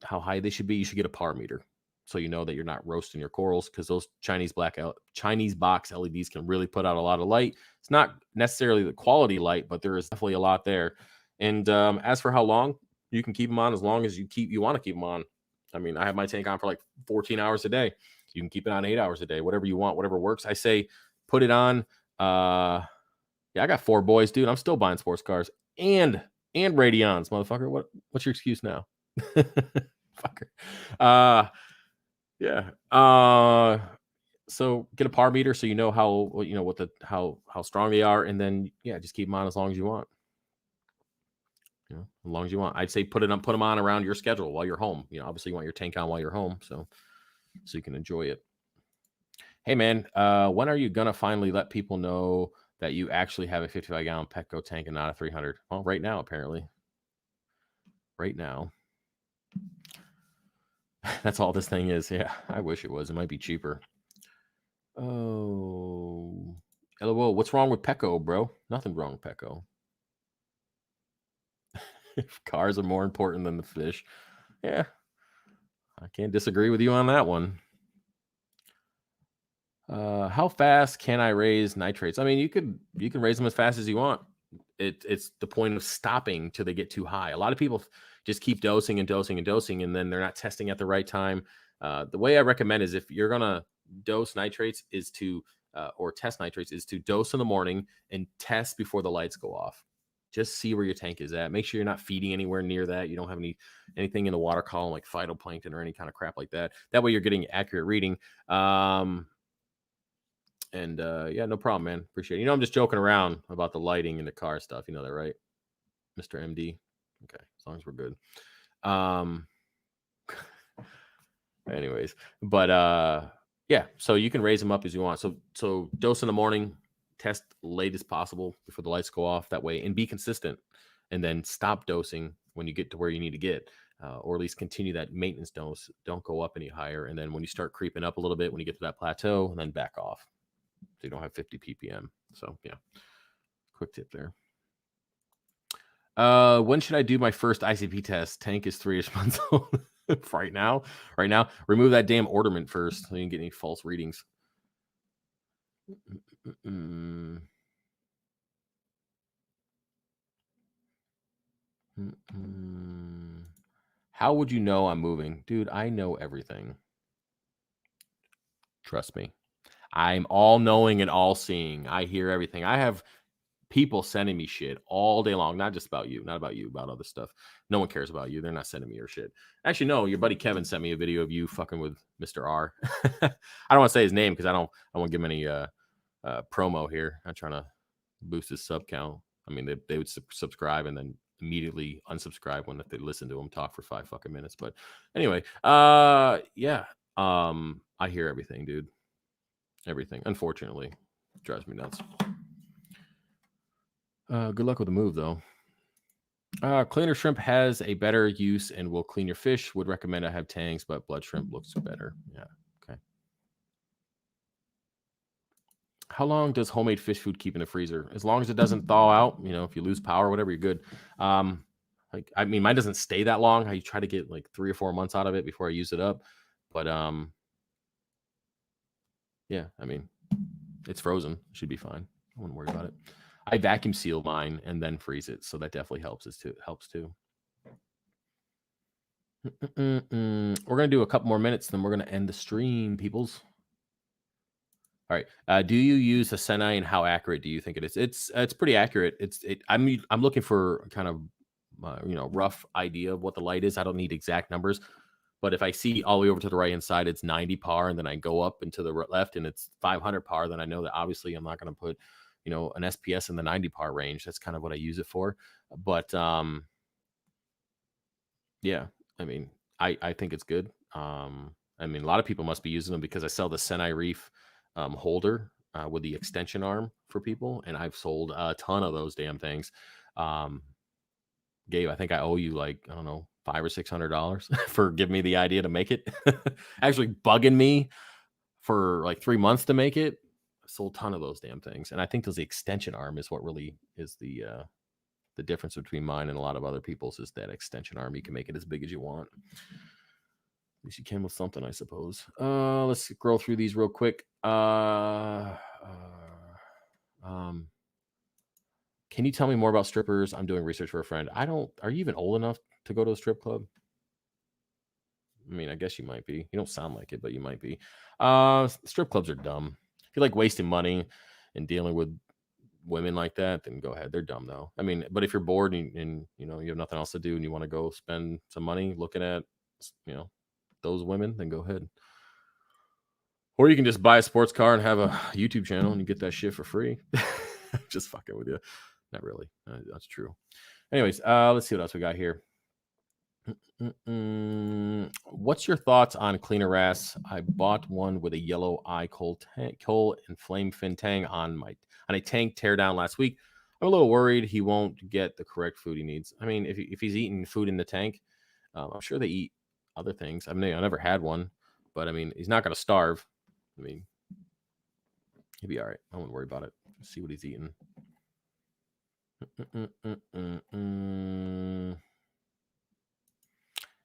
how high they should be, you should get a par meter. so you know that you're not roasting your corals, because those Chinese box LEDs can really put out a lot of light. It's not necessarily the quality light, but there is definitely a lot there. And as for how long, you can keep them on as long as you want to keep them on. I mean, I have my tank on for like 14 hours a day. You can keep it on 8 hours a day, whatever you want, whatever works. I say put it on. Yeah, I got 4 boys, dude. I'm still buying sports cars and Radions, motherfucker. What's your excuse now? Fucker. Yeah. So get a par meter so you know how strong they are, and then just keep them on as long as you want. As long as you want. I'd say put them on around your schedule while you're home. Obviously you want your tank on while you're home, so you can enjoy it. Hey man, when are you gonna finally let people know that you actually have a 55-gallon Petco tank and not a 300? Well, right now, apparently. Right now. That's all this thing is. Yeah, I wish it was. It might be cheaper. Oh, LOL. What's wrong with Petco, bro? Nothing wrong with Petco. Cars are more important than the fish. Yeah, I can't disagree with you on that one. How fast can I raise nitrates? I mean, you can raise them as fast as you want. It's the point of stopping till they get too high. A lot of people just keep dosing and dosing and dosing, and then they're not testing at the right time. The way I recommend is, if you're gonna dose nitrates, or test nitrates, is to dose in the morning and test before the lights go off. Just see where your tank is at. Make sure you're not feeding anywhere near that. You don't have anything in the water column like phytoplankton or any kind of crap like that. That way you're getting accurate reading. Yeah, no problem, man. Appreciate it. I'm just joking around about the lighting and the car stuff. You know that, right, Mr. MD? Okay, as long as we're good. Anyways, but yeah, so you can raise them up as you want. So dose in the morning, test late as possible before the lights go off. That way, and be consistent, and then stop dosing when you get to where you need to get, or at least continue that maintenance dose. Don't go up any higher, and then when you start creeping up a little bit, when you get to that plateau, then back off. So you don't have 50 ppm. So yeah, quick tip there. When should I do my first ICP test? Tank is 3-ish months old. right now, remove that damn ornament first so you can get any false readings. How would you know I'm moving? Dude, I know everything. Trust me. I'm all knowing and all seeing. I hear everything. I have people sending me shit all day long, not just about you, about other stuff. No one cares about you. They're not sending me your shit. Actually, no, your buddy Kevin sent me a video of you fucking with Mr. R. I don't want to say his name because I don't want to give him any promo here. I'm trying to boost his sub count. I mean, they would subscribe and then immediately unsubscribe if they listen to him talk for 5 fucking minutes. But anyway, yeah. I hear everything, dude. Everything. Unfortunately, it drives me nuts. Good luck with the move, though. Cleaner shrimp has a better use and will clean your fish. Would recommend I have tangs, but blood shrimp looks better. Yeah. Okay. How long does homemade fish food keep in the freezer? As long as it doesn't thaw out. If you lose power, whatever, you're good. Mine doesn't stay that long. I try to get like 3 or 4 months out of it before I use it up. But yeah, it's frozen. It should be fine. I wouldn't worry about it. I vacuum seal mine and then freeze it, so that definitely helps too. We're gonna do a couple more minutes, then we're gonna end the stream, peoples. All right. Do you use a Senai, and how accurate do you think it is? It's pretty accurate. I'm looking for kind of rough idea of what the light is. I don't need exact numbers, but if I see all the way over to the right hand side, it's 90 par, and then I go up and to the left and it's 500 par, then I know that obviously I'm not going to put an SPS in the 90 par range. That's kind of what I use it for. But yeah, I think it's good. A lot of people must be using them because I sell the Senai Reef holder with the extension arm for people, and I've sold a ton of those damn things. Gabe, I think I owe you like, I don't know, $500 or $600 for giving me the idea to make it. Actually bugging me for like 3 months to make it. I sold a ton of those damn things, and I think the extension arm is what really is the difference between mine and a lot of other people's, is that extension arm. You can make it as big as you want. least you came with something, I suppose. Let's scroll through these real quick. Can you tell me more about strippers? I'm doing research for a friend. Are you even old enough to go to a strip club? I mean, I guess you might be. You don't sound like it, but you might be. Strip clubs are dumb. If you like wasting money and dealing with women like that, then go ahead. They're dumb though. I mean, but if you're bored and you know you have nothing else to do and you want to go spend some money looking at those women, then go ahead. Or you can just buy a sports car and have a YouTube channel and you get that shit for free. Just fucking with you. Not really. That's true. Anyways, let's see what else we got here. What's your thoughts on cleaner wrasse? I bought one with a yellow eye coal and flame fin tang on a tank teardown last week. I'm a little worried he won't get the correct food he needs. I mean, if he's eating food in the tank, I'm sure they eat other things. I mean, I never had one, but I mean, he's not going to starve. I mean, he'll be all right. I wouldn't worry about it. Let's see what he's eating.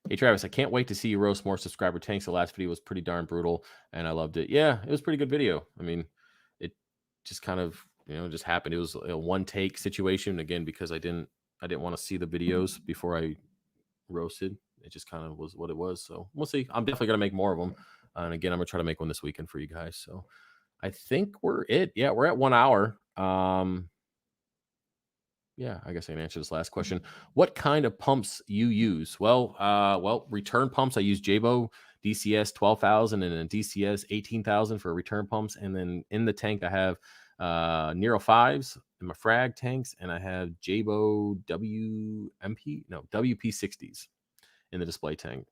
Hey, Travis, I can't wait to see you roast more subscriber tanks. The last video was pretty darn brutal, and I loved it. Yeah, it was a pretty good video. I mean, it just kind of, just happened. It was a one-take situation, again, because I didn't want to see the videos before I roasted. It just kind of was what it was. So we'll see. I'm definitely going to make more of them. And again, I'm going to try to make one this weekend for you guys. So I think we're it. Yeah, we're at 1 hour. Yeah, I guess I can answer this last question. What kind of pumps you use? Well, return pumps. I use Jabo DCS 12,000 and a DCS 18,000 for return pumps. And then in the tank, I have Nero 5s in my frag tanks, and I have Jabo WP60s in the display tank.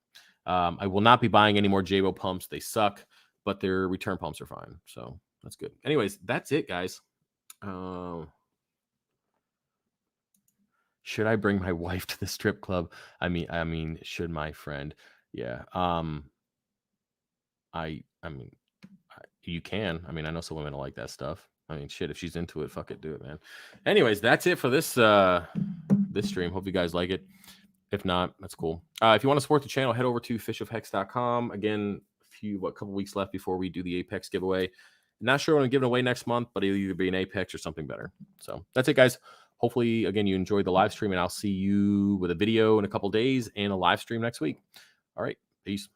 I will not be buying any more Jabo pumps. They suck, but their return pumps are fine. So that's good. Anyways, that's it, guys. Should I bring my wife to the strip club? I mean, should my friend? Yeah. You can. I mean, I know some women don't like that stuff. I mean, shit, if she's into it, fuck it, do it, man. Anyways, that's it for this this stream. Hope you guys like it. If not, that's cool. If you want to support the channel, head over to FishOfHex.com. Again, a couple weeks left before we do the Apex giveaway. Not sure what I'm giving away next month, but it'll either be an Apex or something better. So that's it, guys. Hopefully, again, you enjoyed the live stream, and I'll see you with a video in a couple days and a live stream next week. All right. Peace.